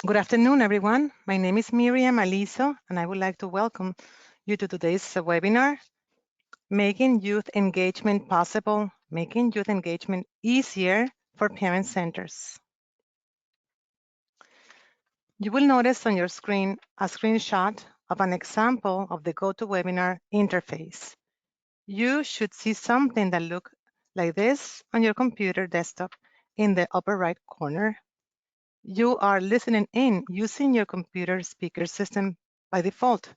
Good afternoon, everyone. My name is Miriam Aliso, and I would like to welcome you to today's webinar, Making Youth Engagement Possible, Making Youth Engagement Easier for Parent Centers. You will notice on your screen a screenshot of an example of the GoToWebinar interface. You should see something that looks like this on your computer desktop in the upper right corner. You are listening in using your computer speaker system by default.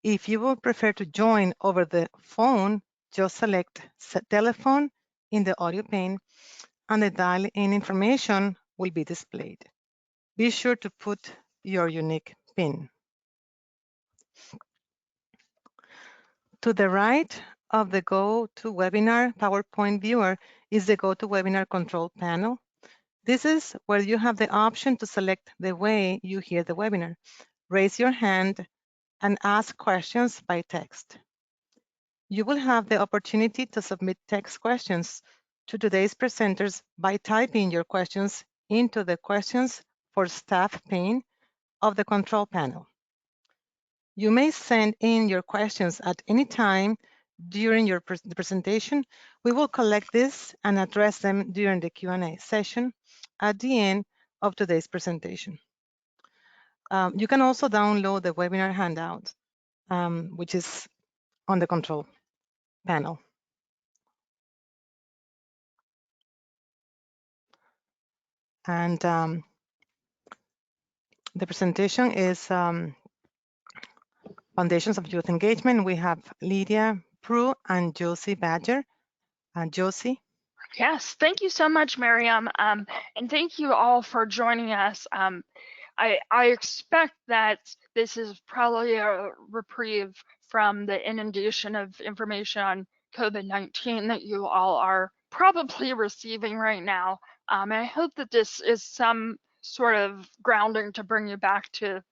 If you would prefer to join over the phone, just select telephone in the audio pane and the dial-in information will be displayed. Be sure to put your unique PIN. To the right of the GoToWebinar PowerPoint viewer is the GoToWebinar control panel. This is where you have the option to select the way you hear the webinar. Raise your hand and ask questions by text. You will have the opportunity to submit text questions to today's presenters by typing your questions into the Questions for Staff pane of the control panel. You may send in your questions at any time during the presentation. We will collect this and address them during the Q&A session at the end of today's presentation. You can also download the webinar handout, which is on the control panel. And the presentation is Foundations of Youth Engagement. We have Lydia Prue and Josie Badger. Josie. Yes, thank you so much, Miriam. And thank you all for joining us. I expect that this is probably a reprieve from the inundation of information on COVID-19 that you all are probably receiving right now. And I hope that this is some sort of grounding to bring you back to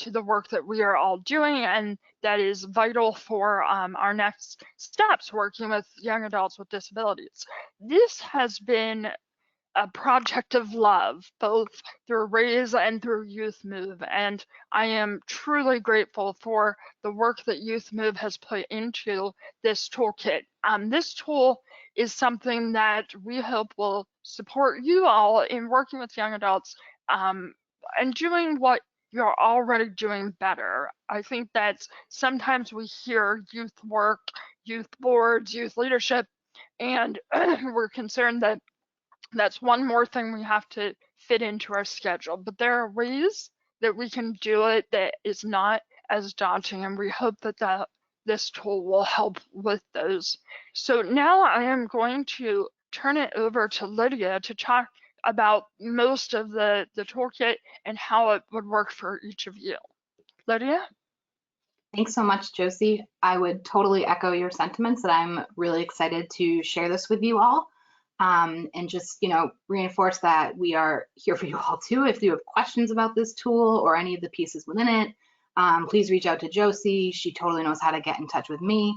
the work that we are all doing and that is vital for our next steps working with young adults with disabilities. This has been a project of love, both through Raise and through Youth Move. And I am truly grateful for the work that Youth Move has put into this toolkit. This tool is something that we hope will support you all in working with young adults and doing what you're already doing better. I think that sometimes we hear youth work, youth boards, youth leadership, and we're concerned that that's one more thing we have to fit into our schedule. But there are ways that we can do it that is not as daunting, and we hope that this tool will help with those. So now I am going to turn it over to Lydia to talk about most of the toolkit and how it would work for each of you. Lydia? Thanks so much, Josie. I would totally echo your sentiments that I'm really excited to share this with you all. And just, reinforce that we are here for you all too. If you have questions about this tool or any of the pieces within it, please reach out to Josie. She totally knows how to get in touch with me.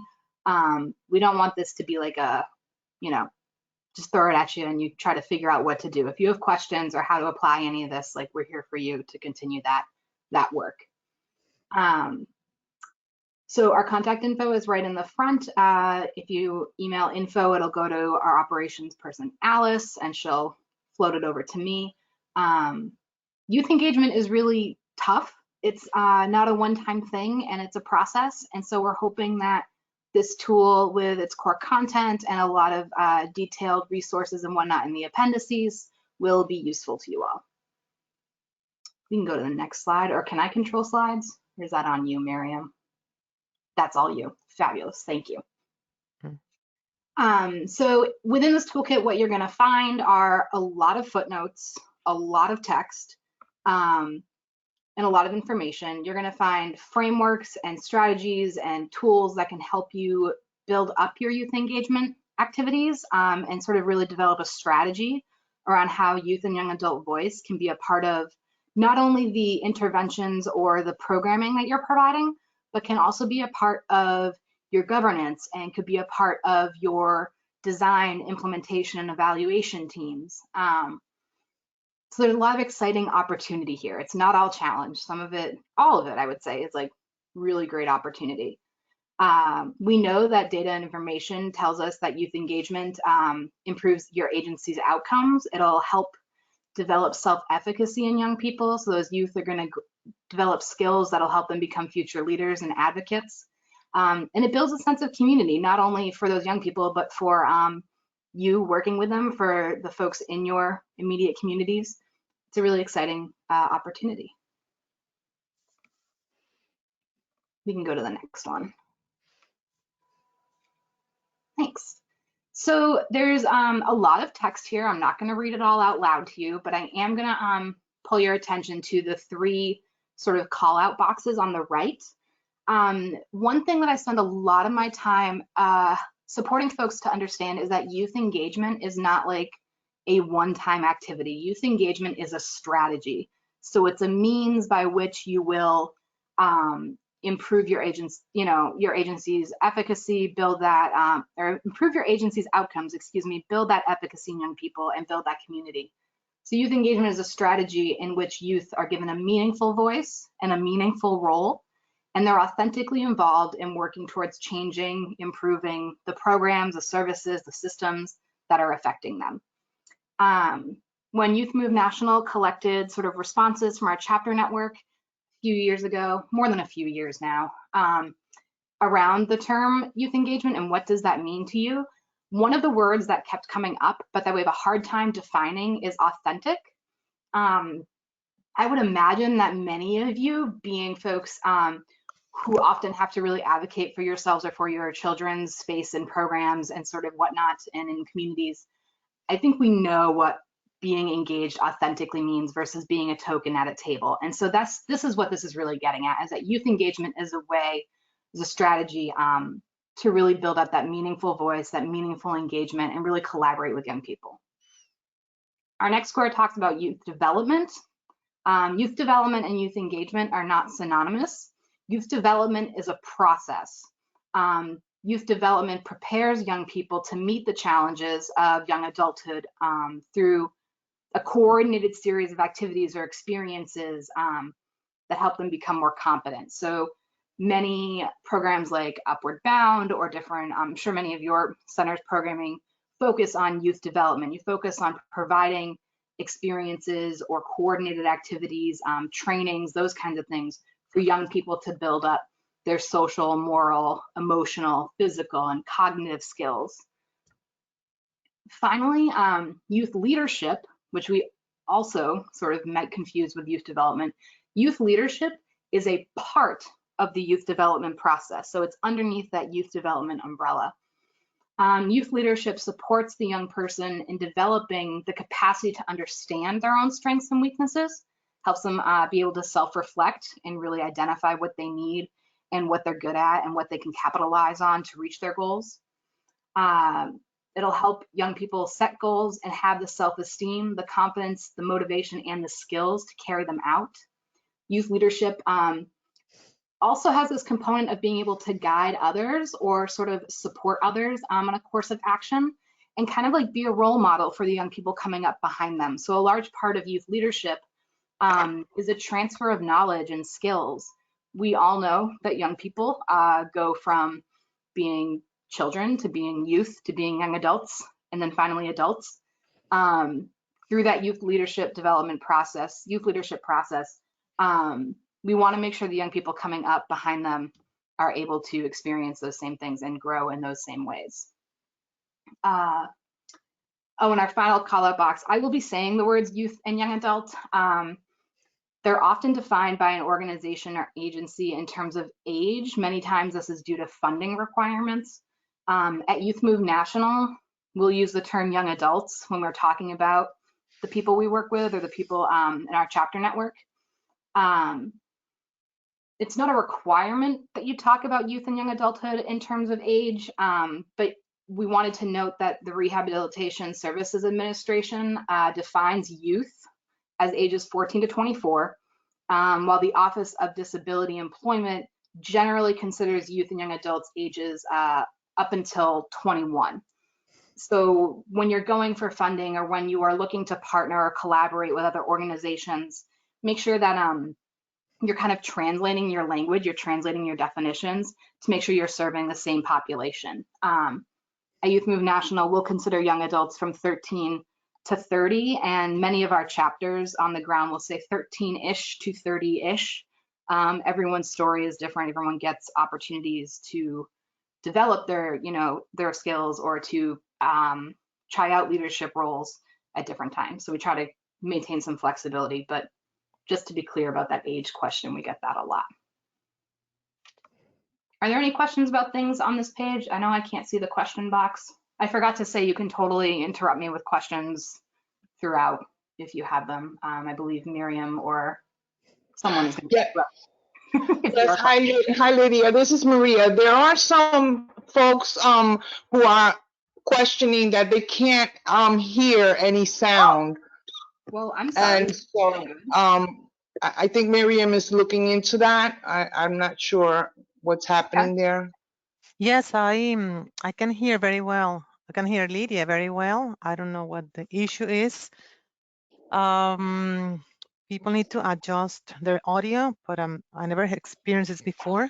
We don't want this to be like a, just throw it at you and you try to figure out what to do. If you have questions or how to apply any of this, like we're here for you to continue that work. So our contact info is right in the front. If you email info, it'll go to our operations person, Alice, and she'll float it over to me. Youth engagement is really tough. It's not a one-time thing, and it's a process. And so we're hoping that this tool with its core content and a lot of detailed resources and whatnot in the appendices will be useful to you all. We can go to the next slide, or can I control slides? Or is that on you, Miriam? That's all you. Fabulous. Thank you. So within this toolkit, what you're going to find are a lot of footnotes, a lot of text, and a lot of information. You're going to find frameworks and strategies and tools that can help you build up your youth engagement activities and sort of really develop a strategy around how youth and young adult voice can be a part of not only the interventions or the programming that you're providing, but can also be a part of your governance and could be a part of your design, implementation, and evaluation teams. So there's a lot of exciting opportunity here. It's not all challenge. Some of it, all of it, I would say, is like really great opportunity. We know that data and information tells us that youth engagement improves your agency's outcomes. It'll help develop self-efficacy in young people. So those youth are going to develop skills that'll help them become future leaders and advocates. And it builds a sense of community, not only for those young people, but for you working with them, for the folks in your immediate communities. It's a really exciting opportunity. We can go to the next one. Thanks. So there's a lot of text here. I'm not going to read it all out loud to you, but I am going to pull your attention to the 3 sort of call out boxes on the right. One thing that I spend a lot of my time supporting folks to understand is that youth engagement is not like a one-time activity. Youth engagement is a strategy. So it's a means by which you will improve your your agency's efficacy, build that, or improve your agency's outcomes, build that efficacy in young people and build that community. So youth engagement is a strategy in which youth are given a meaningful voice and a meaningful role, and they're authentically involved in working towards changing, improving the programs, the services, the systems that are affecting them. When Youth Move National collected sort of responses from our chapter network a few years ago, more than a few years now, around the term youth engagement and what does that mean to you, one of the words that kept coming up, but that we have a hard time defining, is authentic. I would imagine that many of you, being folks who often have to really advocate for yourselves or for your children's space and programs and sort of whatnot and in communities, I think we know what being engaged authentically means versus being a token at a table. And so this is what this is really getting at, is that youth engagement is a way, is a strategy to really build up that meaningful voice, that meaningful engagement, and really collaborate with young people. Our next score talks about youth development. Youth development and youth engagement are not synonymous. Youth development is a process. Youth development prepares young people to meet the challenges of young adulthood through a coordinated series of activities or experiences that help them become more competent. So many programs like Upward Bound or different, I'm sure many of your centers programming focus on youth development. You focus on providing experiences or coordinated activities, trainings, those kinds of things for young people to build up their social, moral, emotional, physical, and cognitive skills. Finally, youth leadership, which we also sort of might confuse with youth development. Youth leadership is a part of the youth development process. So it's underneath that youth development umbrella. Youth leadership supports the young person in developing the capacity to understand their own strengths and weaknesses, helps them be able to self-reflect and really identify what they need and what they're good at and what they can capitalize on to reach their goals. It'll help young people set goals and have the self-esteem, the confidence, the motivation, and the skills to carry them out. Youth leadership also has this component of being able to guide others or sort of support others on a course of action and kind of like be a role model for the young people coming up behind them. So a large part of youth leadership is a transfer of knowledge and skills. We all know that young people go from being children to being youth to being young adults and then finally adults. Through that youth leadership development process, we want to make sure the young people coming up behind them are able to experience those same things and grow in those same ways. Oh, in our final call out box, I will be saying the words youth and young adult. They're often defined by an organization or agency in terms of age. Many times this is due to funding requirements. At Youth Move National, we'll use the term young adults when we're talking about the people we work with or the people in our chapter network. It's not a requirement that you talk about youth and young adulthood in terms of age, but we wanted to note that the Rehabilitation Services Administration defines youth as ages 14 to 24, while the Office of Disability Employment generally considers youth and young adults ages up until 21. So when you're going for funding or when you are looking to partner or collaborate with other organizations, make sure that you're kind of translating your language, you're translating your definitions to make sure you're serving the same population. At Youth Move National, we'll consider young adults from 13 to 30, and many of our chapters on the ground will say 13-ish to 30-ish. Everyone's story is different. Everyone gets opportunities to develop their, their skills or to try out leadership roles at different times. So we try to maintain some flexibility, but just to be clear about that age question, we get that a lot. Are there any questions about things on this page? I know I can't see the question box. I forgot to say you can totally interrupt me with questions throughout if you have them. I believe Miriam or someone is going to interrupt. Yes, hi Lydia, this is Maria. There are some folks who are questioning that they can't hear any sound. Well, I'm sorry. And so I think Miriam is looking into that. I'm not sure what's happening there. Yes, I can hear very well. I can hear Lydia very well. I don't know what the issue is. People need to adjust their audio, but I never had experienced this before.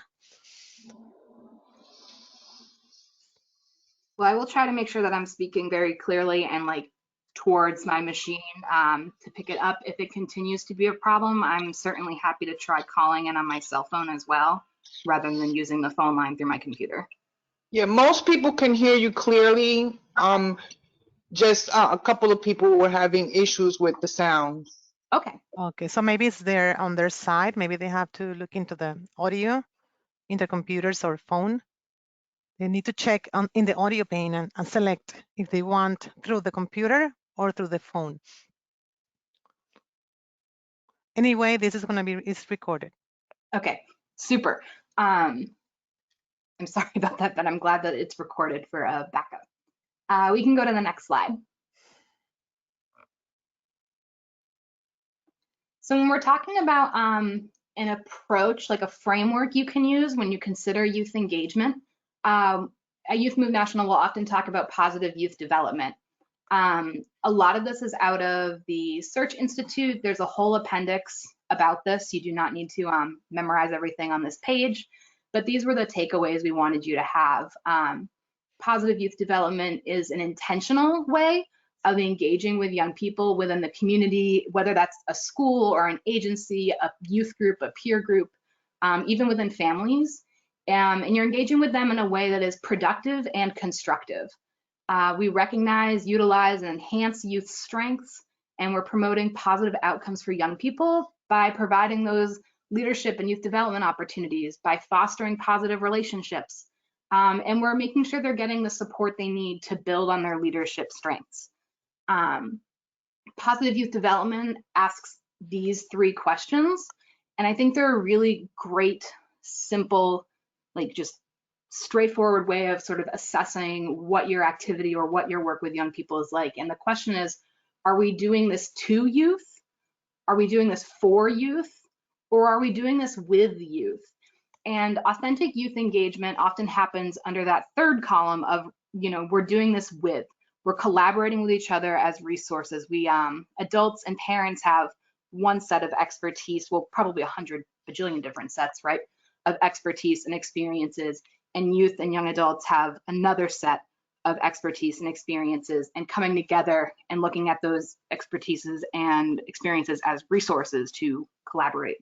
Well, I will try to make sure that I'm speaking very clearly and like towards my machine to pick it up. If it continues to be a problem, I'm certainly happy to try calling in on my cell phone as well, rather than using the phone line through my computer. Yeah, most people can hear you clearly. Just a couple of people were having issues with the sound. Okay. Okay, so maybe it's there on their side. Maybe they have to look into the audio in their computers or phone. They need to check in the audio pane and select if they want through the computer or through the phone. Anyway, this is going to be recorded. Okay, super. I'm sorry about that, but I'm glad that it's recorded for a backup. We can go to the next slide. So when we're talking about an approach, like a framework you can use when you consider youth engagement, at Youth Move National, we'll often talk about positive youth development. A lot of this is out of the Search Institute. There's a whole appendix about this. You do not need to memorize everything on this page, but these were the takeaways we wanted you to have. Positive youth development is an intentional way of engaging with young people within the community, whether that's a school or an agency, a youth group, a peer group, even within families. And you're engaging with them in a way that is productive and constructive. We recognize, utilize, and enhance youth strengths, and we're promoting positive outcomes for young people by providing those leadership and youth development opportunities, by fostering positive relationships, and we're making sure they're getting the support they need to build on their leadership strengths. Positive youth development asks these 3 questions, and I think they're a really great, simple, like just straightforward way of sort of assessing what your activity or what your work with young people is like. And the question is, are we doing this to youth? Are we doing this for youth? Or are we doing this with youth? And authentic youth engagement often happens under that 3rd column of, we're doing this with. We're collaborating with each other as resources. We, adults and parents have one set of expertise, well, probably 100 bajillion different sets, right, of expertise and experiences. And youth and young adults have another set of expertise and experiences, and coming together and looking at those expertises and experiences as resources to collaborate.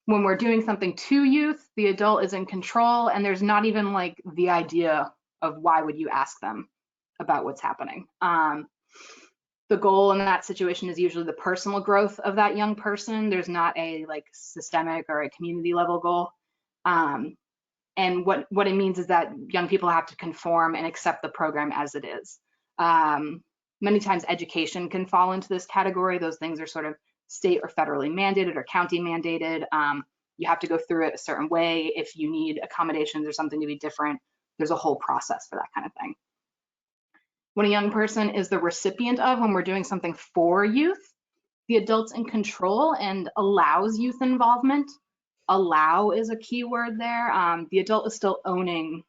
When we're doing something to youth, the adult is in control, and there's not even like the idea of why would you ask them about what's happening. The goal in that situation is usually the personal growth of that young person. There's not a like systemic or a community level goal. And what it means is that young people have to conform and accept the program as it is. Many times education can fall into this category. Those things are sort of state or federally mandated or county mandated. You have to go through it a certain way. If you need accommodations or something to be different, there's a whole process for that kind of thing. When a young person is the recipient of, when we're doing something for youth, the adult's in control and allows youth involvement. Allow is a key word there. The adult is still owning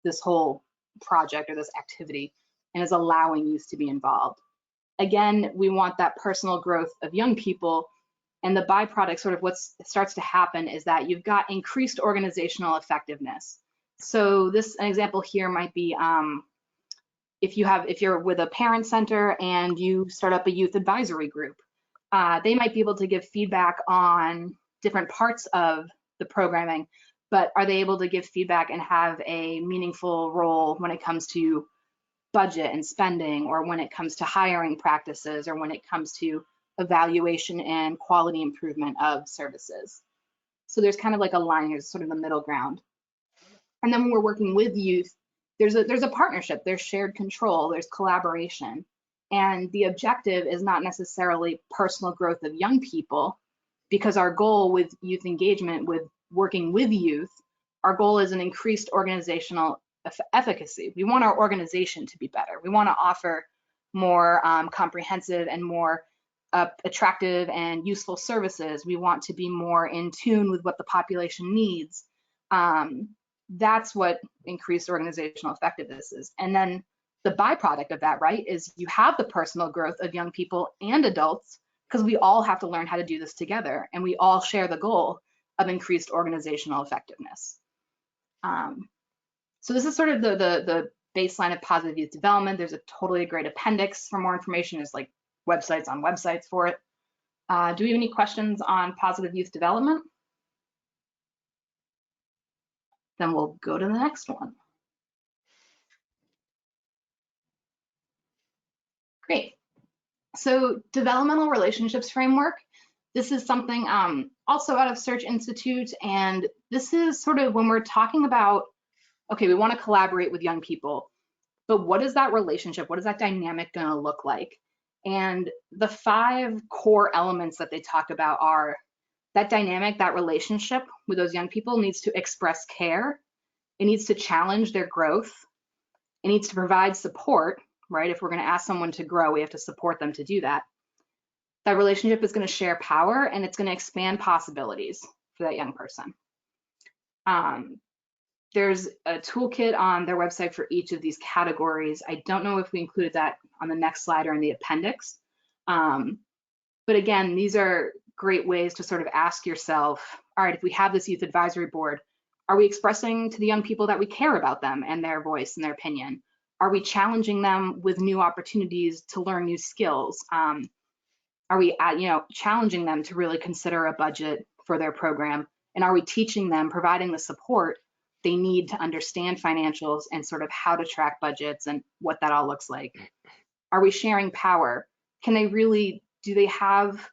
this whole project or this activity and is allowing youth to be involved. Again, we want that personal growth of young people, and the byproduct, sort of what starts to happen, is that you've got increased organizational effectiveness. So this, an example here might be if you're with a parent center and you start up a youth advisory group, they might be able to give feedback on different parts of the programming, but are they able to give feedback and have a meaningful role when it comes to budget and spending, or when it comes to hiring practices, or when it comes to evaluation and quality improvement of services? So there's kind of like a line, there's sort of the middle ground. And then when we're working with youth, there's a partnership, there's shared control, there's collaboration. And the objective is not necessarily personal growth of young people, because our goal with youth engagement, with working with youth, our goal is an increased organizational efficacy. We want our organization to be better. We want to offer more comprehensive and more attractive and useful services. We want to be more in tune with what the population needs. That's what increased organizational effectiveness is. And then the byproduct of that, right, is you have the personal growth of young people and adults, because we all have to learn how to do this together, and we all share the goal of increased organizational effectiveness. So this is sort of the baseline of positive youth development. There's a totally great appendix for more information. There's like websites on websites for it. Do we have any questions on positive youth development? Then we'll go to the next one. Great. So developmental relationships framework. This is something also out of Search Institute, and this is sort of when we're talking about, okay, we want to collaborate with young people, but what is that relationship? What is that dynamic going to look like? And the 5 core elements that they talk about are that dynamic, that relationship with those young people needs to express care. It needs to challenge their growth. It needs to provide support, right? If we're going to ask someone to grow, we have to support them to do that. That relationship is going to share power, and it's going to expand possibilities for that young person. There's a toolkit on their website for each of these categories. I don't know if we included that on the next slide or in the appendix. But again, these are great ways to sort of ask yourself, all right, if we have this youth advisory board, are we expressing to the young people that we care about them and their voice and their opinion? Are we challenging them with new opportunities to learn new skills? Are we challenging them to really consider a budget for their program? And are we teaching them, providing the support they need to understand financials and sort of how to track budgets and what that all looks like? Are we sharing power? Can they really, do they have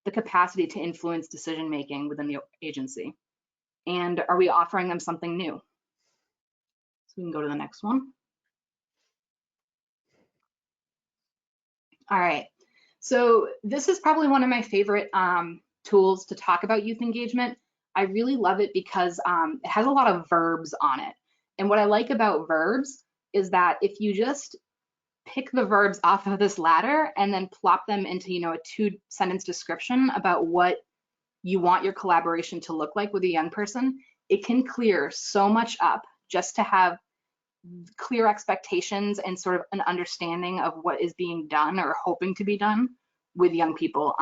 the capacity to influence decision making within the agency? And are we offering them something new? So we can go to the next one. All right, so this is probably one of my favorite tools to talk about youth engagement. I really love it because it has a lot of verbs on it. And what I like about verbs is that if you just pick the verbs off of this ladder and then plop them into, a 2-sentence description about what you want your collaboration to look like with a young person, it can clear so much up just to have clear expectations and sort of an understanding of what is being done or hoping to be done with young people.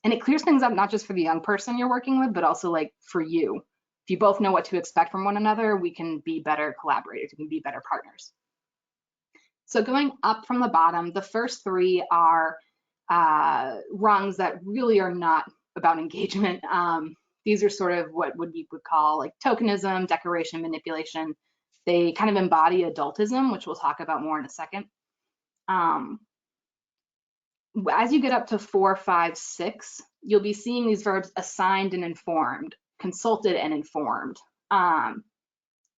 And it clears things up not just for the young person you're working with, but also like for you. If you both know what to expect from one another, we can be better collaborators, we can be better partners. So going up from the bottom, the first 3 are rungs that really are not about engagement. These are sort of what we would call like tokenism, decoration, manipulation. They kind of embody adultism, which we'll talk about more in a second. As you get up to 4, 5, 6, you'll be seeing these verbs assigned and informed, consulted and informed.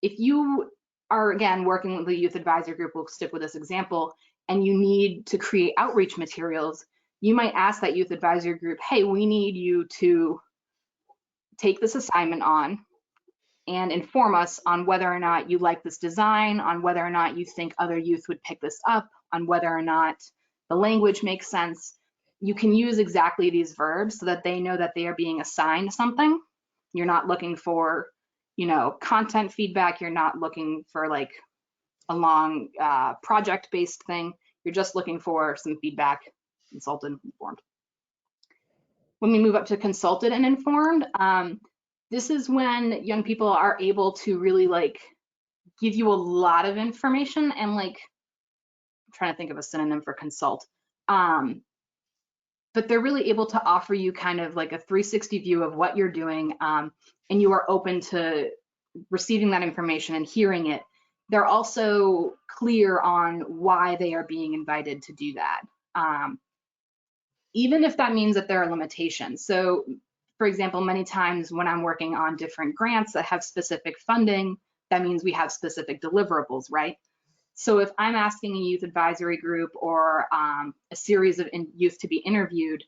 If you are, again, working with a youth advisory group, we'll stick with this example, and you need to create outreach materials, you might ask that youth advisory group, hey, we need you to take this assignment on and inform us on whether or not you like this design, on whether or not you think other youth would pick this up, on whether or not the language makes sense. You can use exactly these verbs so that they know that they are being assigned something. You're not looking for, content feedback. You're not looking for like a long project-based thing. You're just looking for some feedback, consulted, informed. When we move up to consulted and informed, this is when young people are able to really like give you a lot of information and like, I'm trying to think of a synonym for consult. But they're really able to offer you kind of like a 360 view of what you're doing, and you are open to receiving that information and hearing it. They're also clear on why they are being invited to do that, even if that means that there are limitations. So, for example, many times when I'm working on different grants that have specific funding, that means we have specific deliverables, right? So if I'm asking a youth advisory group or a series of youth to be interviewed,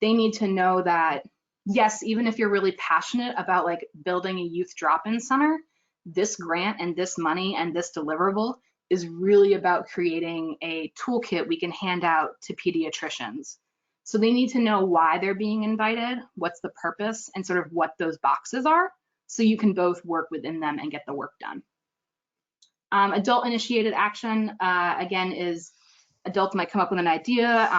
they need to know that, yes, even if you're really passionate about like building a youth drop-in center, this grant and this money and this deliverable is really about creating a toolkit we can hand out to pediatricians. So they need to know why they're being invited, what's the purpose, and sort of what those boxes are, so you can both work within them and get the work done. Adult initiated action, again, is adults might come up with an idea.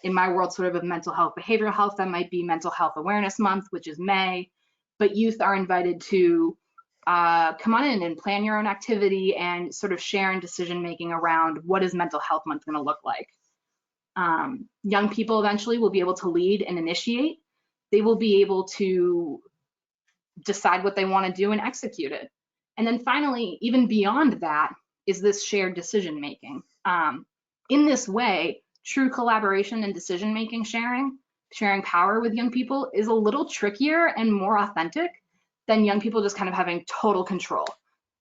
In my world, sort of mental health, behavioral health, that might be Mental Health Awareness Month, which is May, but youth are invited to come on in and plan your own activity and sort of share in decision making around what is Mental Health Month gonna look like. Young people eventually will be able to lead and initiate. They will be able to decide what they wanna do and execute it. And then finally, even beyond that, is this shared decision making. In this way, true collaboration and decision making sharing power with young people is a little trickier and more authentic than young people just kind of having total control.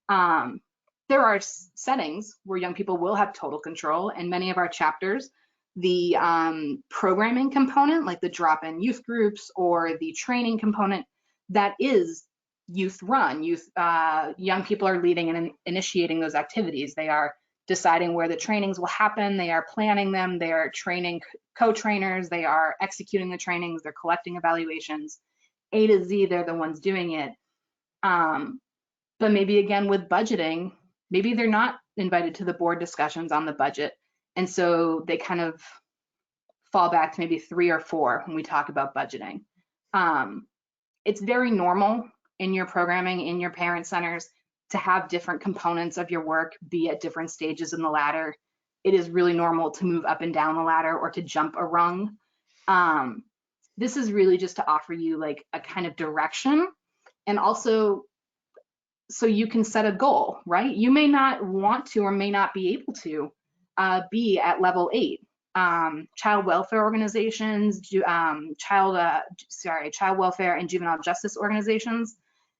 There are settings where young people will have total control. In many of our chapters, the programming component, like the drop-in youth groups or the training component, that is youth run. Young people are leading and initiating those activities. They are deciding where the trainings will happen. They are planning them. They are training co-trainers. They are executing the trainings. They're collecting evaluations. A to Z, they're the ones doing it. But maybe again with budgeting, maybe they're not invited to the board discussions on the budget. And so they kind of fall back to maybe 3 or 4 when we talk about budgeting. It's very normal in your programming, in your parent centers, to have different components of your work be at different stages in the ladder. It is really normal to move up and down the ladder or to jump a rung. This is really just to offer you like a kind of direction, and also so you can set a goal, right? You may not want to or may not be able to be at level 8. Child welfare organizations, child welfare and juvenile justice organizations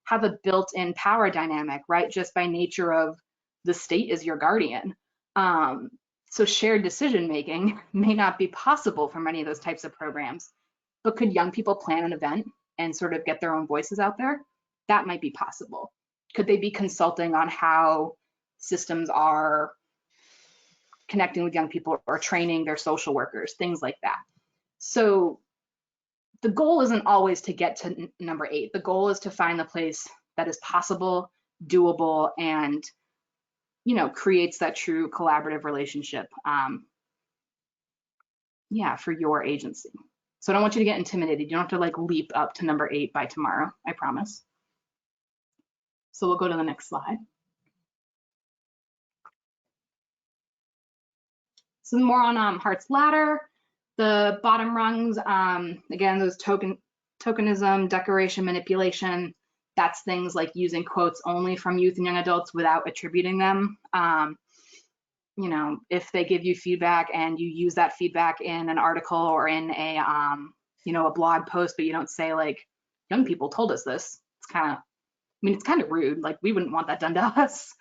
have a built-in power dynamic, right? Just by nature of the state is your guardian. So shared decision-making may not be possible for many of those types of programs, but could young people plan an event and sort of get their own voices out there? That might be possible. Could they be consulting on how systems are connecting with young people or training their social workers, things like that? So the goal isn't always to get to number 8. The goal is to find the place that is possible, doable, and creates that true collaborative relationship, for your agency. So I don't want you to get intimidated. You don't have to like leap up to number 8 by tomorrow, I promise. So we'll go to the next slide. So more on HART'S ladder. The bottom rungs, again, those tokenism, decoration, manipulation, that's things like using quotes only from youth and young adults without attributing them. If they give you feedback and you use that feedback in an article or in a, a blog post, but you don't say like, young people told us this, it's kind of rude. Like, we wouldn't want that done to us.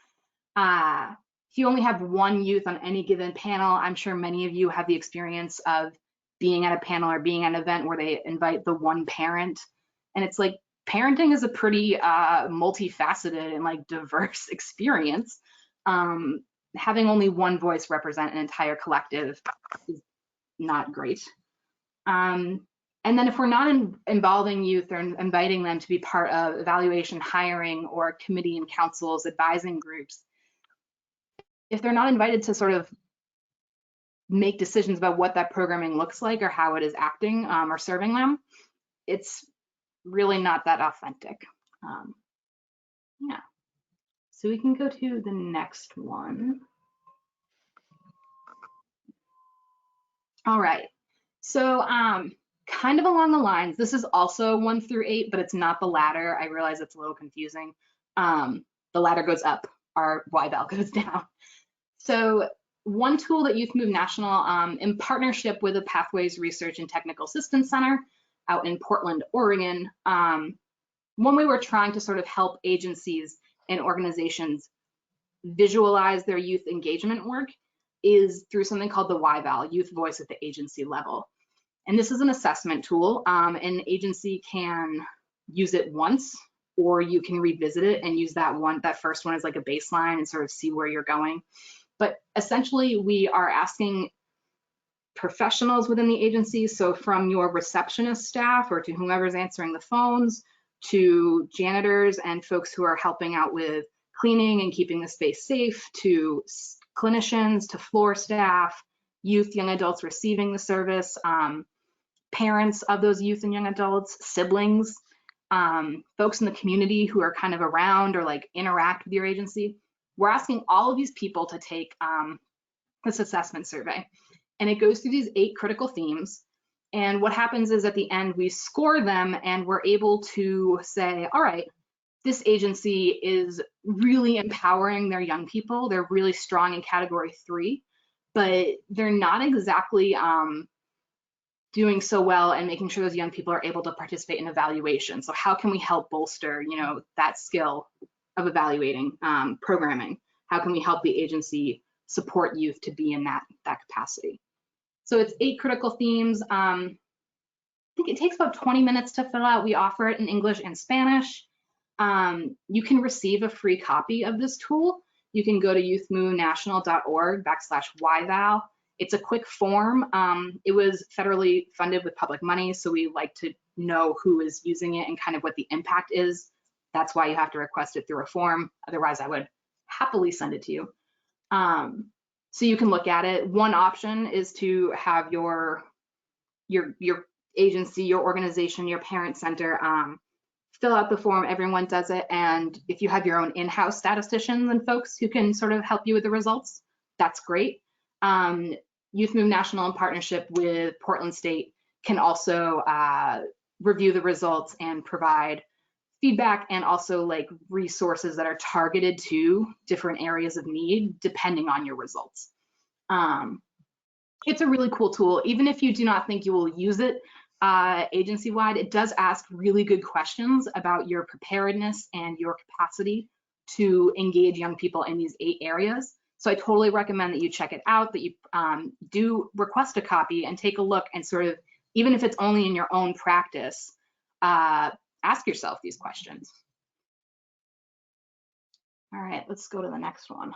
If you only have one youth on any given panel, I'm sure many of you have the experience of being at a panel or being at an event where they invite the one parent. And it's like, parenting is a pretty multifaceted and like diverse experience. Having only one voice represent an entire collective is not great. And then if we're not involving youth or inviting them to be part of evaluation, hiring, or committee and councils, advising groups, if they're not invited to sort of make decisions about what that programming looks like or how it is acting or serving them, it's really not that authentic. Yeah. So we can go to the next one. All right. So kind of along the lines, this is also 1 through 8, but it's not the ladder. I realize it's a little confusing. The ladder goes up, our Y-val goes down. So one tool that Youth Move National, in partnership with the Pathways Research and Technical Assistance Center out in Portland, Oregon, when we were trying to sort of help agencies and organizations visualize their youth engagement work, is through something called the Y-val, Youth Voice at the Agency Level. And this is an assessment tool. An agency can use it once, or you can revisit it and use that first one as like a baseline and sort of see where you're going. But essentially, we are asking professionals within the agency, so from your receptionist staff or to whomever's answering the phones, to janitors and folks who are helping out with cleaning and keeping the space safe, to clinicians, to floor staff, youth, young adults receiving the service, parents of those youth and young adults, siblings, folks in the community who are kind of around or like interact with your agency. We're asking all of these people to take this assessment survey, and it goes through these 8 critical themes. And what happens is at the end, we score them and we're able to say, all right, this agency is really empowering their young people. They're really strong in category 3, but they're not exactly doing so well and making sure those young people are able to participate in evaluation. So how can we help bolster, that skill of evaluating programming? How can we help the agency support youth to be in that capacity? So it's 8 critical themes. I think it takes about 20 minutes to fill out. We offer it in English and Spanish. You can receive a free copy of this tool. You can go to youthmovenational.org/YVAL. It's a quick form. It was federally funded with public money, so we like to know who is using it and kind of what the impact is. That's why you have to request it through a form. Otherwise, I would happily send it to you. So you can look at it. One option is to have your agency, your organization, your parent center fill out the form. Everyone does it. And if you have your own in-house statisticians and folks who can sort of help you with the results, that's great. Youth Move National, in partnership with Portland State, can also review the results and provide feedback and also like resources that are targeted to different areas of need depending on your results. It's a really cool tool. Even if you do not think you will use it agency-wide, it does ask really good questions about your preparedness and your capacity to engage young people in these 8 areas. So I totally recommend that you check it out, that you do request a copy and take a look and sort of, even if it's only in your own practice, ask yourself these questions. All right, let's go to the next one.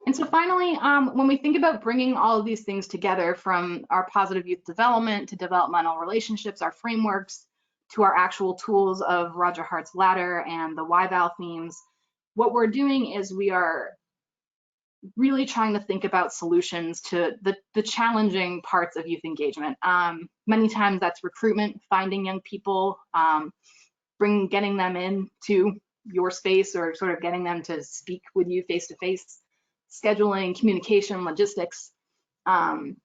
And so finally, when we think about bringing all of these things together, from our positive youth development to developmental relationships, our frameworks, to our actual tools of Roger Hart's ladder and the Y-val themes, what we're doing is we are really trying to think about solutions to the challenging parts of youth engagement. Many times that's recruitment, finding young people, getting them into your space or sort of getting them to speak with you face to face, scheduling, communication, logistics, and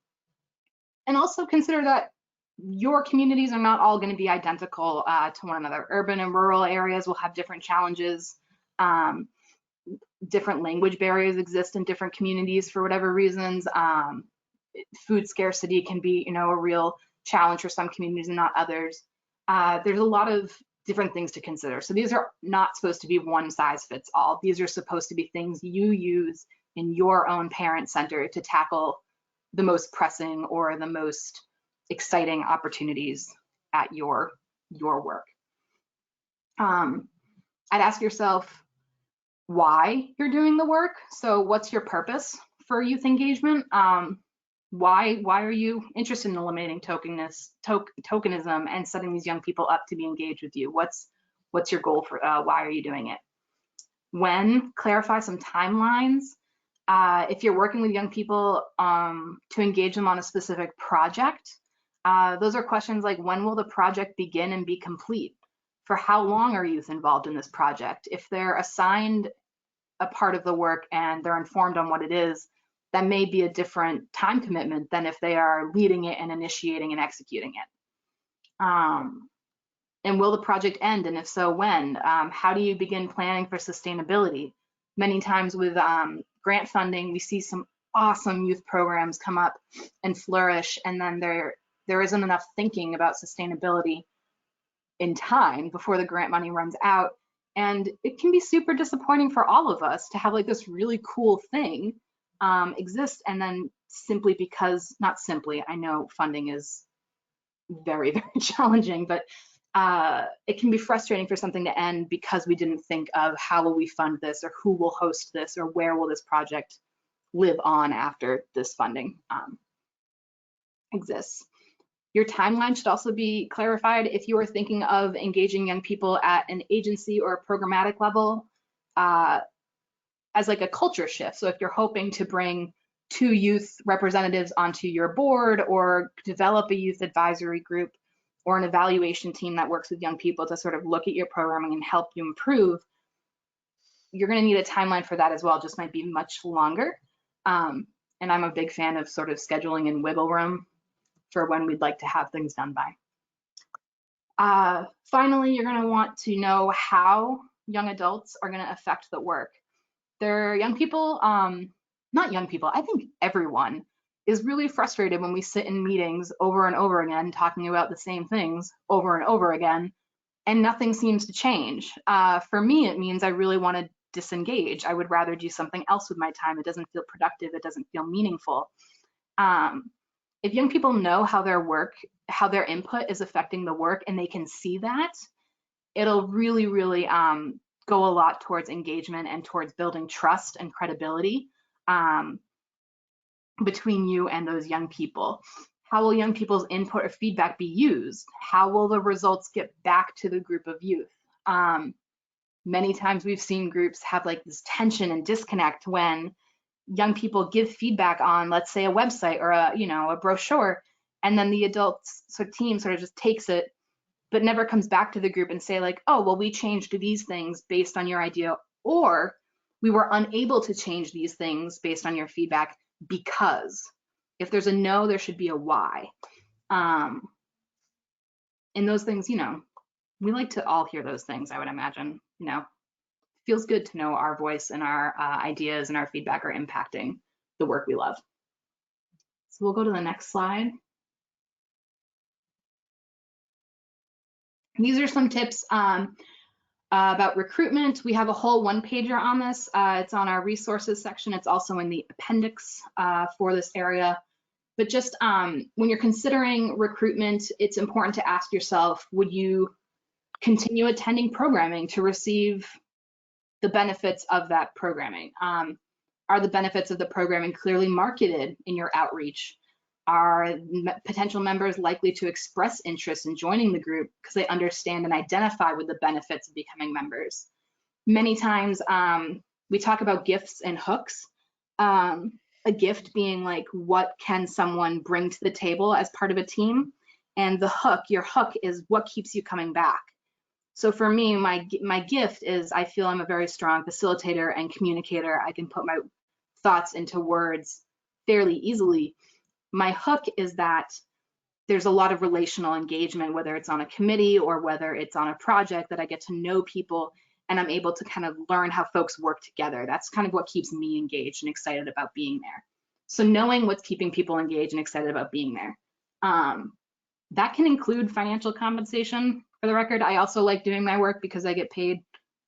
also consider that your communities are not all going to be identical to one another. Urban and rural areas will have different challenges. Different language barriers exist in different communities for whatever reasons. Food scarcity can be, a real challenge for some communities and not others. There's a lot of different things to consider. So these are not supposed to be one size fits all. These are supposed to be things you use in your own parent center to tackle the most pressing or the most exciting opportunities at your work. I'd ask yourself why you're doing the work. So what's your purpose for youth engagement? Why are you interested in eliminating tokenism and setting these young people up to be engaged with you? What's your goal for why are you doing it? When, clarify some timelines. If you're working with young people to engage them on a specific project, those are questions like, when will the project begin and be complete? For how long are youth involved in this project? If they're assigned a part of the work and they're informed on what it is, that may be a different time commitment than if they are leading it and initiating and executing it. And will the project end? And if so, when? How do you begin planning for sustainability? Many times with grant funding, we see some awesome youth programs come up and flourish, and then there isn't enough thinking about sustainability in time before the grant money runs out. And it can be super disappointing for all of us to have like this really cool thing exist, and then simply because, not simply, I know funding is very, very challenging, but it can be frustrating for something to end because we didn't think of how will we fund this, or who will host this, or where will this project live on after this funding exists. Your timeline should also be clarified. If you are thinking of engaging young people at an agency or a programmatic level as like a culture shift. So if you're hoping to bring 2 youth representatives onto your board, or develop a youth advisory group or an evaluation team that works with young people to sort of look at your programming and help you improve, you're going to need a timeline for that as well. It just might be much longer. And I'm a big fan of sort of scheduling and wiggle room for when we'd like to have things done by. Finally, you're going to want to know how young adults are going to affect the work. They're young people, not young people, I think everyone is really frustrated when we sit in meetings over and over again talking about the same things over and over again, and nothing seems to change. For me, it means I really want to disengage. I would rather do something else with my time. It doesn't feel productive. It doesn't feel meaningful. If young people know how their work, how their input is affecting the work, and they can see that, it'll really, really go a lot towards engagement and towards building trust and credibility between you and those young people. How will young people's input or feedback be used? How will the results get back to the group of youth? Many times we've seen groups have like this tension and disconnect when young people give feedback on, let's say, a website or a brochure, and then the adults team sort of just takes it, but never comes back to the group and say like, oh, well, we changed these things based on your idea, or we were unable to change these things based on your feedback because. If there's a no, there should be a why. And those things, we like to all hear those things, I would imagine. Feels good to know our voice and our ideas and our feedback are impacting the work we love. So we'll go to the next slide. These are some tips about recruitment. We have a whole one-pager on this. It's on our resources section. It's also in the appendix for this area. But just when you're considering recruitment, it's important to ask yourself, would you continue attending programming to receive the benefits of that programming? Are the benefits of the programming clearly marketed in your outreach? Are potential members likely to express interest in joining the group because they understand and identify with the benefits of becoming members? Many times we talk about gifts and hooks. A gift being like, what can someone bring to the table as part of a team? And the hook, your hook, is what keeps you coming back. So for me, my gift is I feel I'm a very strong facilitator and communicator. I can put my thoughts into words fairly easily. My hook is that there's a lot of relational engagement, whether it's on a committee or whether it's on a project, that I get to know people and I'm able to kind of learn how folks work together. That's kind of what keeps me engaged and excited about being there. So knowing what's keeping people engaged and excited about being there. That can include financial compensation. For the record, I also like doing my work because I get paid.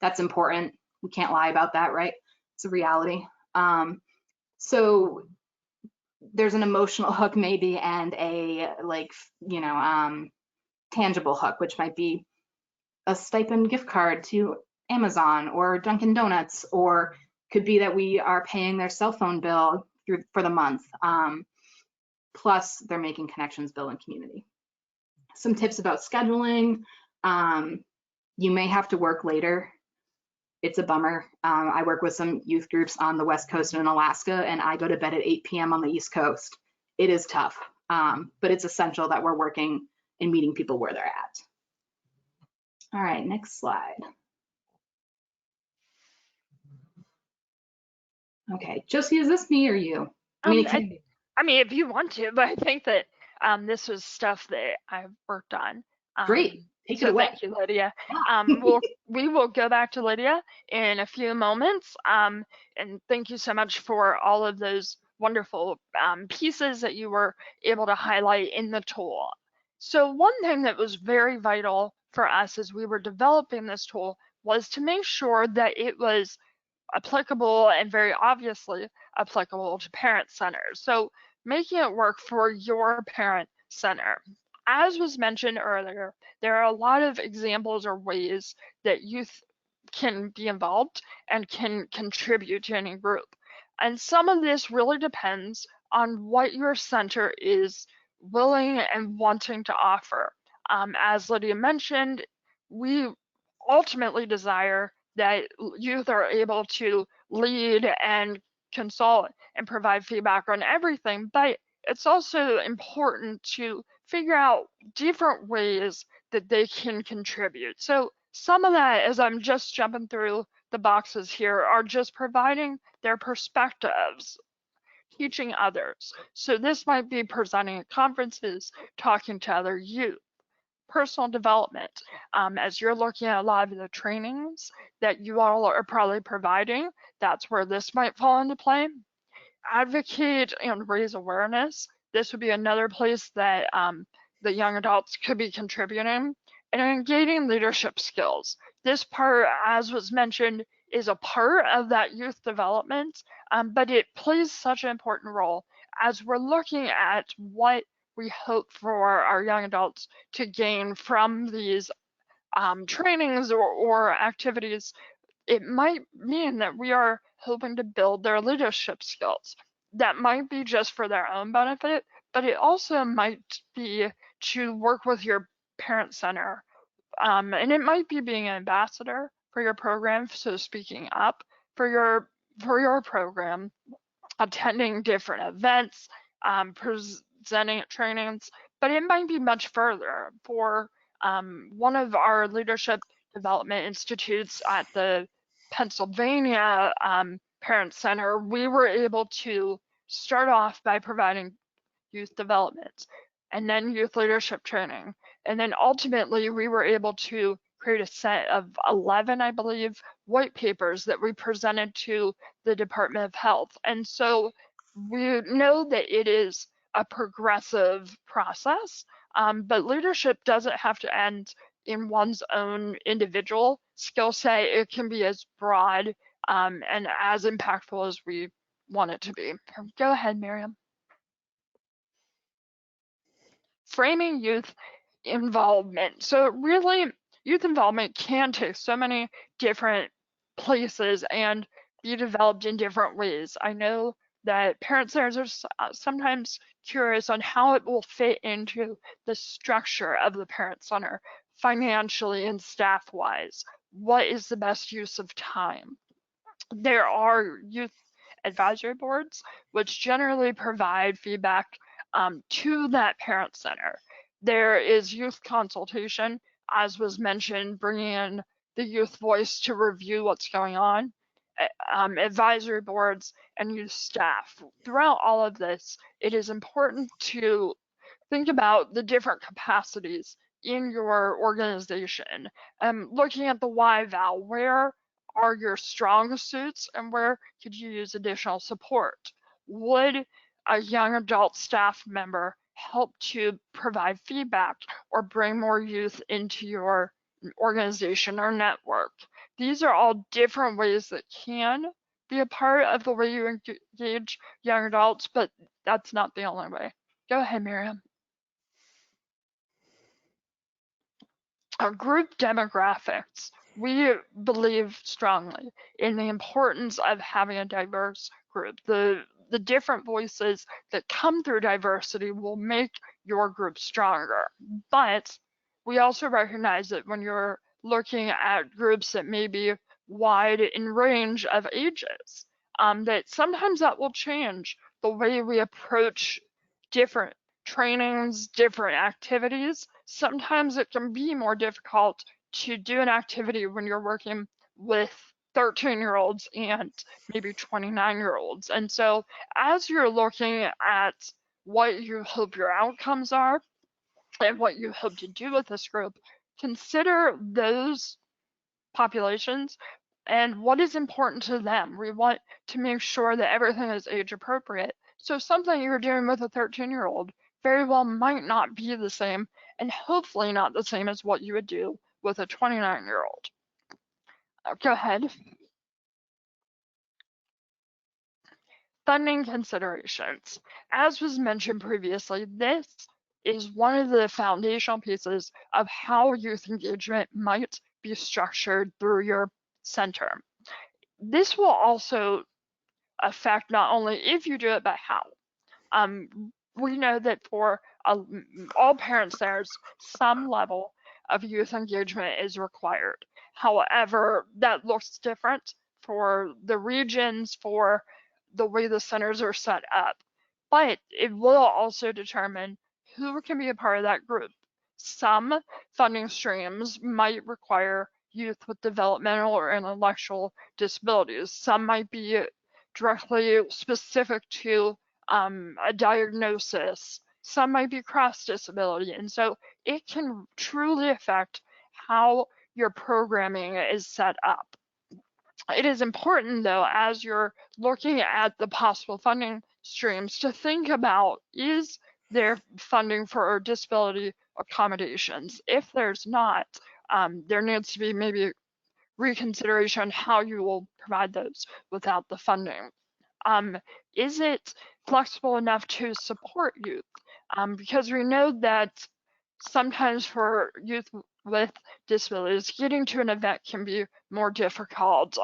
That's important. We can't lie about that, right? It's a reality. So there's an emotional hook maybe, and a tangible hook, which might be a stipend gift card to Amazon or Dunkin' Donuts, or could be that we are paying their cell phone bill for the month, plus they're making connections building community. Some tips about scheduling. You may have to work later It's a bummer. I work with some youth groups on the West Coast and in Alaska, and I go to bed at 8 p.m. on the East Coast. It is tough, but it's essential that we're working and meeting people where they're at. All right, next slide. Okay, Josie, is this me or you? I mean, I mean, if you want to, but I think that this was stuff that I've worked on. Great, take it away. Thank you, Lydia. Yeah. We will go back to Lydia in a few moments. And thank you so much for all of those wonderful pieces that you were able to highlight in the tool. So one thing that was very vital for us as we were developing this tool was to make sure that it was applicable and very obviously applicable to parent centers. So making it work for your parent center. As was mentioned earlier, there are a lot of examples or ways that youth can be involved and can contribute to any group. And some of this really depends on what your center is willing and wanting to offer. As Lydia mentioned, we ultimately desire that youth are able to lead and consult and provide feedback on everything, but it's also important to figure out different ways that they can contribute. So some of that, as I'm just jumping through the boxes here, are just providing their perspectives, teaching others. So this might be presenting at conferences, talking to other youth. Personal development, as you're looking at a lot of the trainings that you all are probably providing, that's where this might fall into play. Advocate and raise awareness. This would be another place that the young adults could be contributing. And engaging leadership skills. This part, as was mentioned, is a part of that youth development, but it plays such an important role as we're looking at what we hope for our young adults to gain from these trainings or activities. It might mean that we are hoping to build their leadership skills. That might be just for their own benefit, but it also might be to work with your parent center. And it might be being an ambassador for your program, so speaking up for your program, attending different events, presenting at trainings, but it might be much further. For one of our leadership development institutes at the Pennsylvania Parent Center, we were able to start off by providing youth development and then youth leadership training. And then ultimately we were able to create a set of 11, I believe, white papers that we presented to the Department of Health. And so we know that it is a progressive process, but leadership doesn't have to end in one's own individual skill set. It can be as broad and as impactful as we want it to be. Go ahead, Miriam. Framing youth involvement. So really, youth involvement can take so many different places and be developed in different ways. I know that parent centers are sometimes curious on how it will fit into the structure of the parent center, financially and staff-wise. What is the best use of time? There are youth advisory boards, which generally provide feedback to that parent center. There is youth consultation, as was mentioned, bringing in the youth voice to review what's going on, advisory boards, and youth staff. Throughout all of this, it is important to think about the different capacities in your organization. Looking at the why val, where are your strong suits and where could you use additional support? Would a young adult staff member help to provide feedback or bring more youth into your organization or network? These are all different ways that can be a part of the way you engage young adults, but that's not the only way. Go ahead, Miriam. Our group demographics. We believe strongly in the importance of having a diverse group. The different voices that come through diversity will make your group stronger. But we also recognize that when you're looking at groups that maybe wide in range of ages. That sometimes that will change the way we approach different trainings, different activities. Sometimes it can be more difficult to do an activity when you're working with 13-year-olds and maybe 29-year-olds. And so as you're looking at what you hope your outcomes are and what you hope to do with this group, consider those populations and what is important to them. We want to make sure that everything is age appropriate. So something you're doing with a 13-year-old very well might not be the same, and hopefully not the same as what you would do with a 29-year-old. Go ahead. Funding considerations. As was mentioned previously, this is one of the foundational pieces of how youth engagement might be structured through your center. This will also affect not only if you do it, but how. We know that for all parents, there's some level of youth engagement is required. However, that looks different for the regions, for the way the centers are set up. But it will also determine who can be a part of that group. Some funding streams might require youth with developmental or intellectual disabilities. Some might be directly specific to a diagnosis. Some might be cross disability. And so it can truly affect how your programming is set up. It is important, though, as you're looking at the possible funding streams, to think about, is there funding for disability accommodations? If there's not, there needs to be maybe reconsideration how you will provide those without the funding. Is it flexible enough to support youth? Because we know that sometimes for youth with disabilities, getting to an event can be more difficult.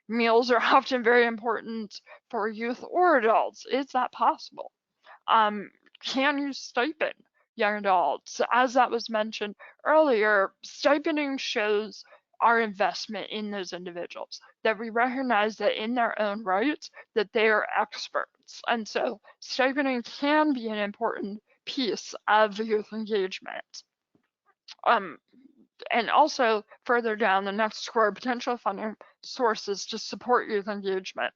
Meals are often very important for youth or adults. Is that possible? Can you stipend young adults? As that was mentioned earlier, stipending shows our investment in those individuals, that we recognize that in their own right, that they are experts. And so stipending can be an important piece of youth engagement. And also further down, the next score, potential funding sources to support youth engagement.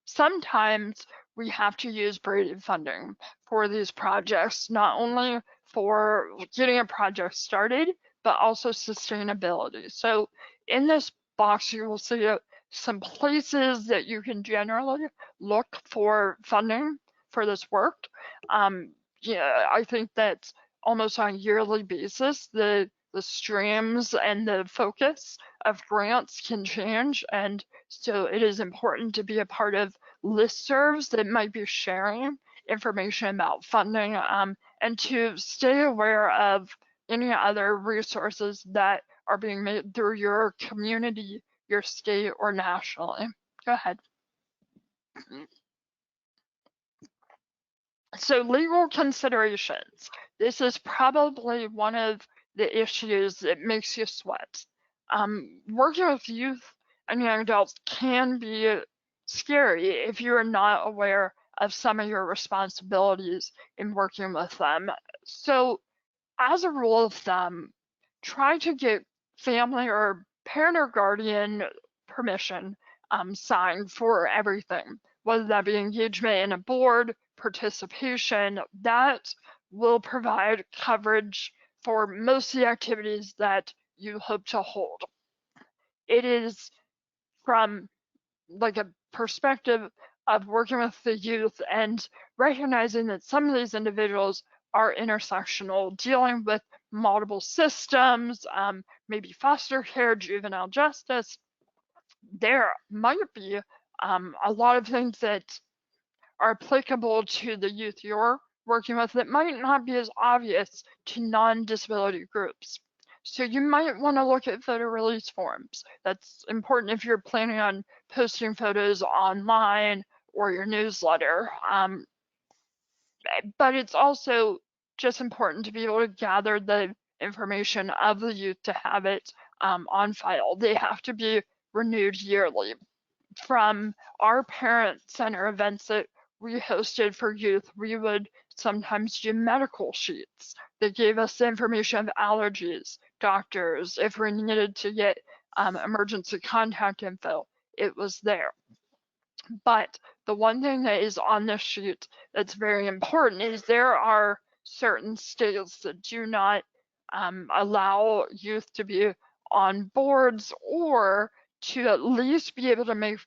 Sometimes we have to use braided funding for these projects, not only for getting a project started, but also sustainability. So in this box, you will see some places that you can generally look for funding for this work. Yeah, I think that almost on a yearly basis, the streams and the focus of grants can change. And so it is important to be a part of listservs that might be sharing information about funding, and to stay aware of any other resources that are being made through your community, your state, or nationally. Go ahead. So legal considerations. This is probably one of the issues that makes you sweat. Working with youth and young adults can be scary if you are not aware of some of your responsibilities in working with them. So as a rule of thumb, try to get family or parent or guardian permission signed for everything, whether that be engagement in a board, participation. That will provide coverage for most of the activities that you hope to hold. It is from like a perspective of working with the youth and recognizing that some of these individuals are intersectional, dealing with multiple systems, maybe foster care, juvenile justice. There might be a lot of things that are applicable to the youth you're working with that might not be as obvious to non-disability groups. So you might want to look at photo release forms. That's important if you're planning on posting photos online or your newsletter. But it's also just important to be able to gather the information of the youth to have it on file. They have to be renewed yearly. From our parent center events that we hosted for youth, we would sometimes do medical sheets that gave us the information of allergies, doctors, if we needed to get emergency contact info, it was there. But the one thing that is on this sheet that's very important is there are certain states that do not allow youth to be on boards or to at least be able to make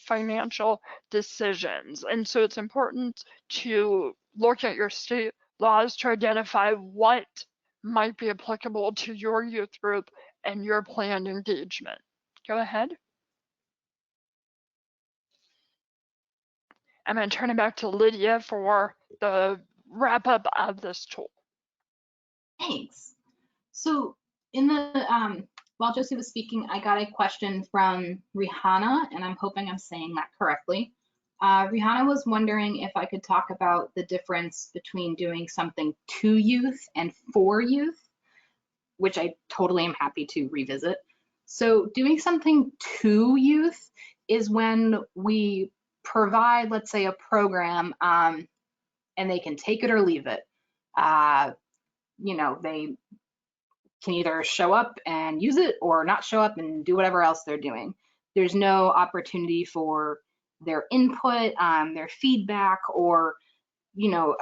financial decisions. And so it's important to look at your state laws to identify what might be applicable to your youth group and your planned engagement. Go ahead. I'm going to turn it back to Lydia for the wrap up of this tool. Thanks. So in the while Josie was speaking, I got a question from Rihanna, and I'm hoping I'm saying that correctly. Rihanna was wondering if I could talk about the difference between doing something to youth and for youth, which I totally am happy to revisit. So doing something to youth is when we provide, let's say, a program, and they can take it or leave it. You know, they can either show up and use it or not show up and do whatever else they're doing. There's no opportunity for their input, their feedback, or, you know,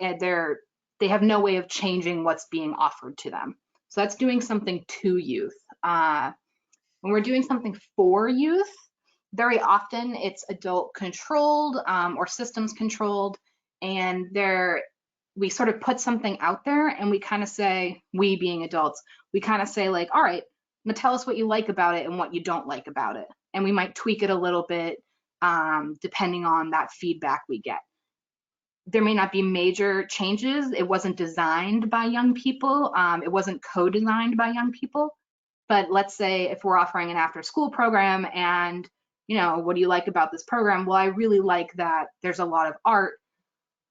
they have no way of changing what's being offered to them. So that's doing something to youth. When we're doing something for youth, very often it's adult controlled or systems controlled, and we sort of put something out there and we kind of say, we being adults, we kind of say like, all right, now tell us what you like about it and what you don't like about it. And we might tweak it a little bit depending on that feedback we get. There may not be major changes. It wasn't designed by young people. It wasn't co-designed by young people. But let's say if we're offering an after school program and, you know, what do you like about this program? Well, I really like that there's a lot of art,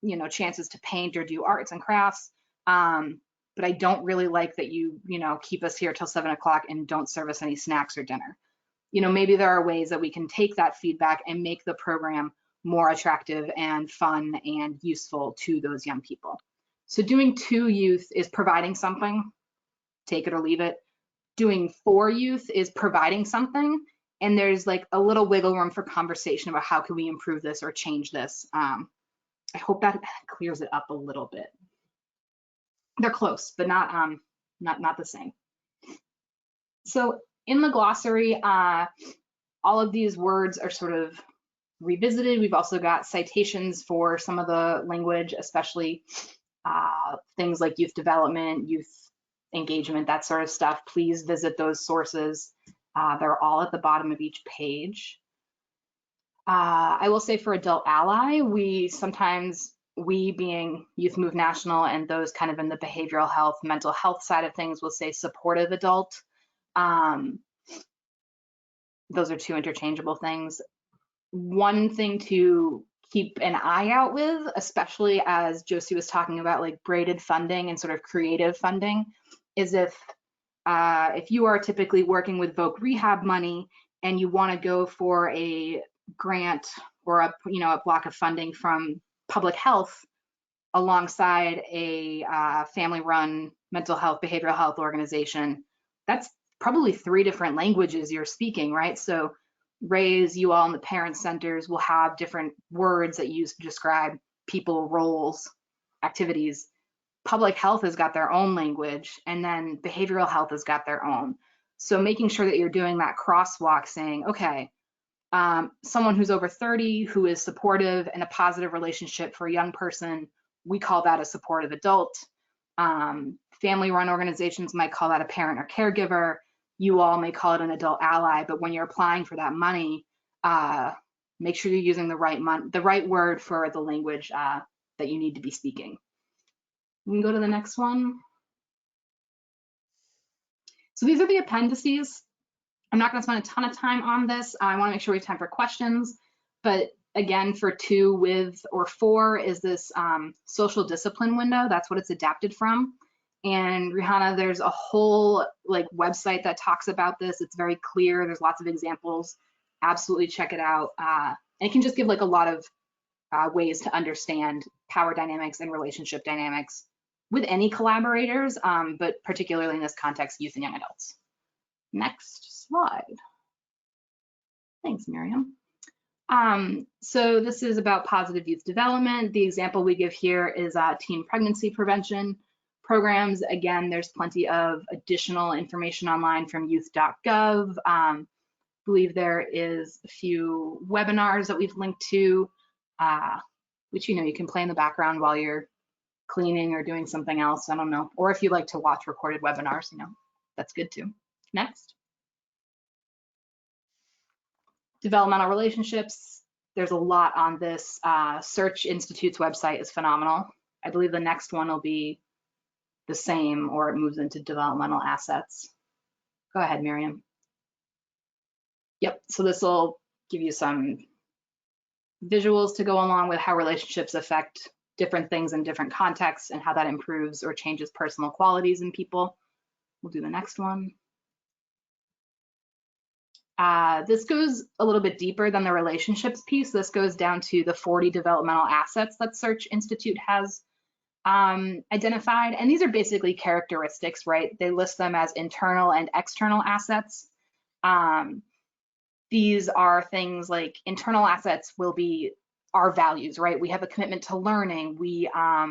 you know, chances to paint or do arts and crafts. But I don't really like that you know, keep us here till 7 o'clock and don't serve us any snacks or dinner. You know, maybe there are ways that we can take that feedback and make the program more attractive and fun and useful to those young people. So doing to youth is providing something, take it or leave it. Doing for youth is providing something, and there's like a little wiggle room for conversation about how can we improve this or change this. I hope that clears it up a little bit. They're close, but not the same. So in the glossary, all of these words are sort of revisited. We've also got citations for some of the language, especially things like youth development, youth engagement, that sort of stuff. Please visit those sources. They're all at the bottom of each page. I will say for Adult Ally, we being Youth Move National and those kind of in the behavioral health, mental health side of things, will say supportive adult. Those are two interchangeable things. One thing to keep an eye out with, especially as Josie was talking about like braided funding and sort of creative funding, is if you are typically working with voc rehab money and you want to go for a grant or a block of funding from public health alongside a family-run mental health, behavioral health organization, that's probably 3 different languages you're speaking, right? So Raise, you all in the parent centers will have different words that you use to describe people, roles, activities. Public health has got their own language, and then behavioral health has got their own. So making sure that you're doing that crosswalk, saying, okay, someone who's over 30 who is supportive and a positive relationship for a young person, we call that a supportive adult. Family-run organizations might call that a parent or caregiver. You all may call it an adult ally, but when you're applying for that money, make sure you're using the right word for the language that you need to be speaking. We can go to the next one. So these are the appendices. I'm not going to spend a ton of time on this. I want to make sure we have time for questions. But again, for 2, with, or for is this social discipline window. That's what it's adapted from. And Rihanna, there's a whole like website that talks about this. It's very clear. There's lots of examples. Absolutely check it out. And it can just give like a lot of ways to understand power dynamics and relationship dynamics with any collaborators, but particularly in this context, youth and young adults. Next slide. Thanks, Miriam. So this is about positive youth development. The example we give here is teen pregnancy prevention programs. Again, there's plenty of additional information online from youth.gov. I believe there is a few webinars that we've linked to, which you can play in the background while you're cleaning or doing something else. I don't know. Or if you like to watch recorded webinars, that's good too. Next. Developmental relationships. There's a lot on this. Search Institute's website is phenomenal. I believe the next one will be the same, or it moves into developmental assets. Go ahead, Miriam. Yep, so this will give you some visuals to go along with how relationships affect different things in different contexts and how that improves or changes personal qualities in people. We'll do the next one. This goes a little bit deeper than the relationships piece. This goes down to the 40 developmental assets that Search Institute has identified. And these are basically characteristics, right? They list them as internal and external assets. These are things like internal assets will be our values, right? We have a commitment to learning. We are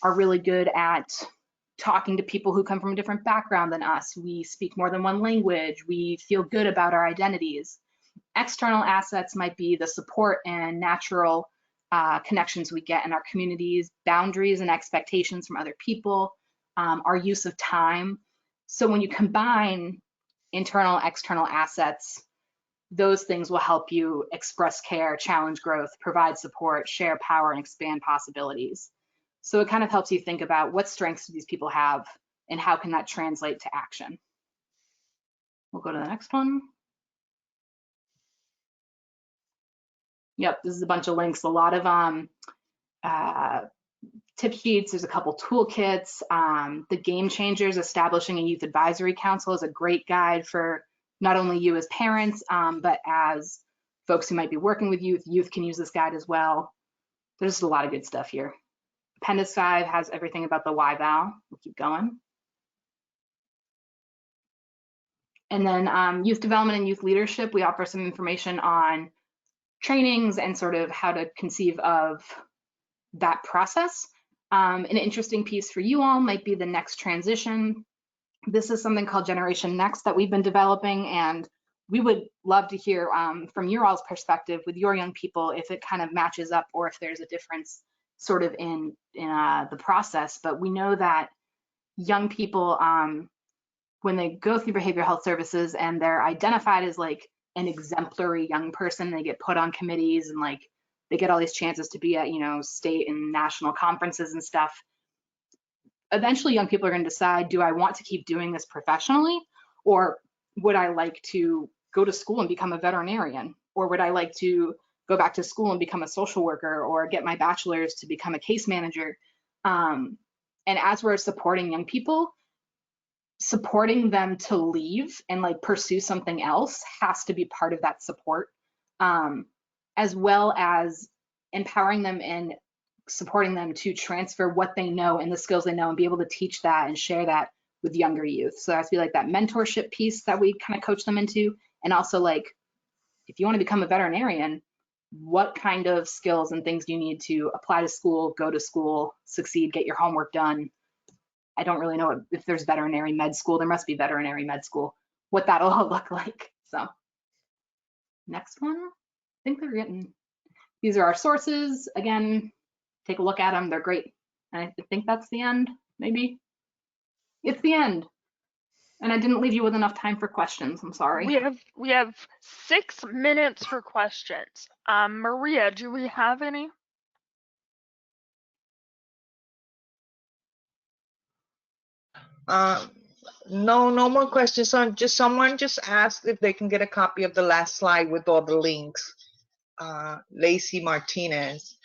really good at talking to people who come from a different background than us. We speak more than one language. We feel good about our identities. External assets might be the support and natural connections we get in our communities, boundaries and expectations from other people, our use of time. So when you combine internal, external assets, those things will help you express care, challenge growth, provide support, share power, and expand possibilities. So it kind of helps you think about what strengths do these people have and how can that translate to action. We'll go to the next one. Yep, this is a bunch of links, a lot of tip sheets. There's a couple toolkits. The Game Changers, Establishing a Youth Advisory Council is a great guide for not only you as parents, but as folks who might be working with youth. Youth can use this guide as well. There's just a lot of good stuff here. Appendix 5 has everything about the why vow. We'll keep going. And then youth development and youth leadership, we offer some information on trainings and sort of how to conceive of that process. An interesting piece for you all might be the next transition. This is something called Generation Next that we've been developing, and we would love to hear from your all's perspective with your young people if it kind of matches up or if there's a difference sort of in the process. But we know that young people, when they go through behavioral health services and they're identified as like an exemplary young person, they get put on committees and like they get all these chances to be at state and national conferences and stuff. Eventually young people are going to decide, do I want to keep doing this professionally, or would I like to go to school and become a veterinarian, or would I like to go back to school and become a social worker, or get my bachelor's to become a case manager? And as we're supporting young people, supporting them to leave and like pursue something else has to be part of that support, as well as empowering them and supporting them to transfer what they know and the skills they know and be able to teach that and share that with younger youth. So that's be like that mentorship piece that we kind of coach them into. And also like, if you want to become a veterinarian, what kind of skills and things do you need to apply to school, go to school, succeed, get your homework done? I don't really know if there's veterinary med school. There must be veterinary med school, what that'll all look like. So next one, I think they're getting, these are our sources. Again, take a look at them. They're great. And I think that's the end, maybe. It's the end. And I didn't leave you with enough time for questions. I'm sorry. We have 6 minutes for questions. Maria, do we have any? No more questions. Someone just asked if they can get a copy of the last slide with all the links. Lacey Martinez.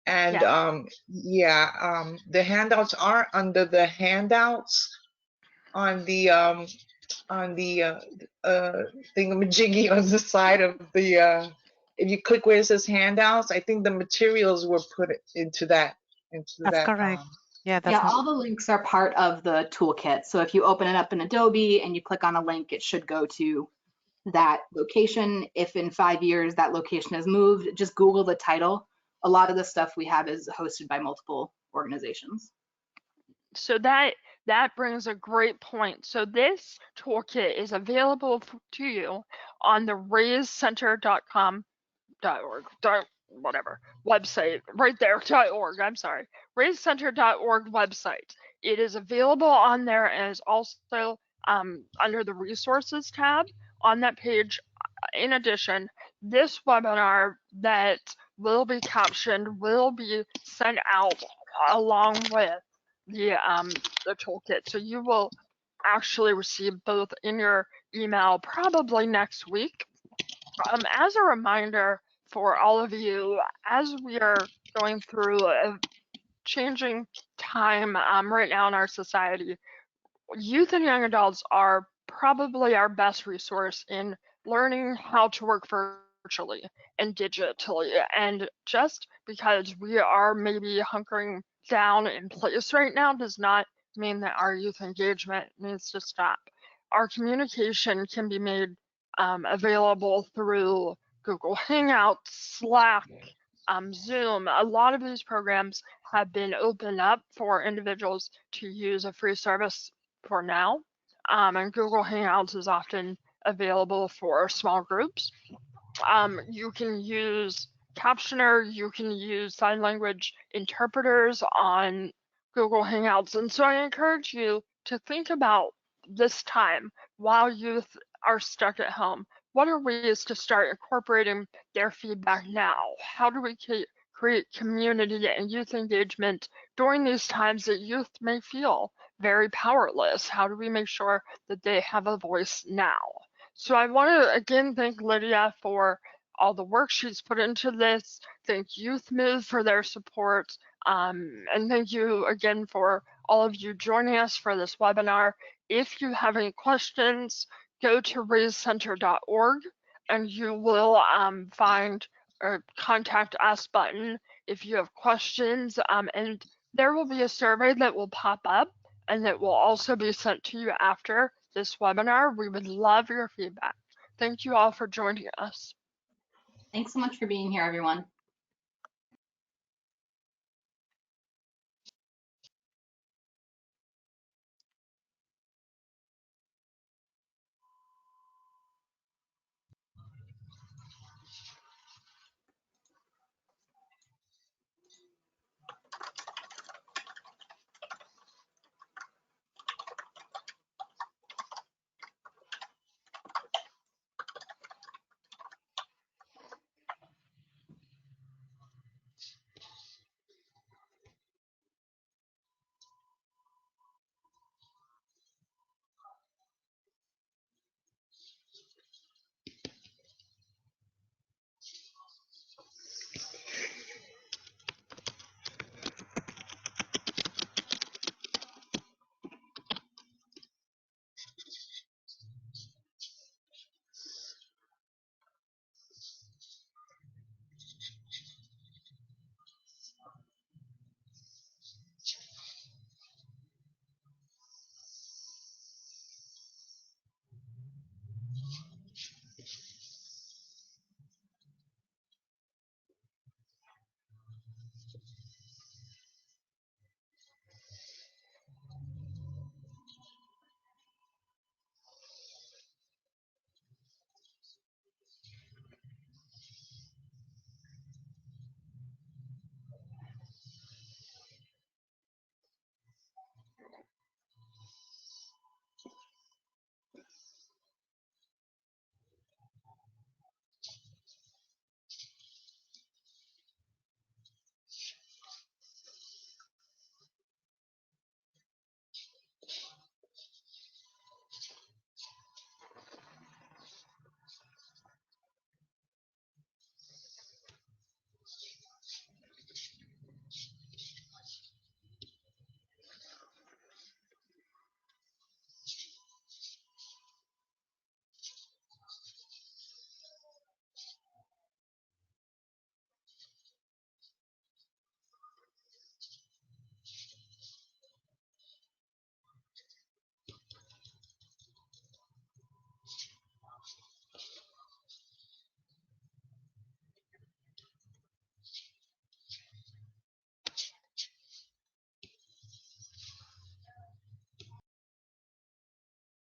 And Yeah. the handouts are under the handouts on the thingamajiggy on the side of the if you click where it says handouts, I think the materials were put into that That's correct. Yeah, Yeah, all the links are part of the toolkit. So if you open it up in Adobe and you click on a link, it should go to that location. If in 5 years that location has moved, just Google the title. A lot of the stuff we have is hosted by multiple organizations. So that brings a great point. So this toolkit is available to you on the raisecenter.com.org, whatever website, right there, .org. I'm sorry, raisecenter.org website. It is available on there and is also under the resources tab on that page. In addition, this webinar that will be captioned will be sent out along with the toolkit. So you will actually receive both in your email probably next week. As a reminder for all of you, as we are going through a changing time right now in our society, youth and young adults are probably our best resource in learning how to work virtually and digitally. And just because we are maybe hunkering down in place right now does not mean that our youth engagement needs to stop. Our communication can be made available through Google Hangouts, Slack, Zoom. A lot of these programs have been opened up for individuals to use a free service for now, and Google Hangouts is often available for small groups. You can use Captioner, you can use sign language interpreters on Google Hangouts, and so I encourage you to think about this time while youth are stuck at home. What are ways to start incorporating their feedback now? How do we create community and youth engagement during these times that youth may feel very powerless? How do we make sure that they have a voice now? So I want to again thank Lydia for all the work she's put into this. Thank Youth Move for their support. And thank you again for all of you joining us for this webinar. If you have any questions, go to raisecenter.org and you will find a contact us button if you have questions. And there will be a survey that will pop up and that will also be sent to you after this webinar. We would love your feedback. Thank you all for joining us. Thanks so much for being here, everyone.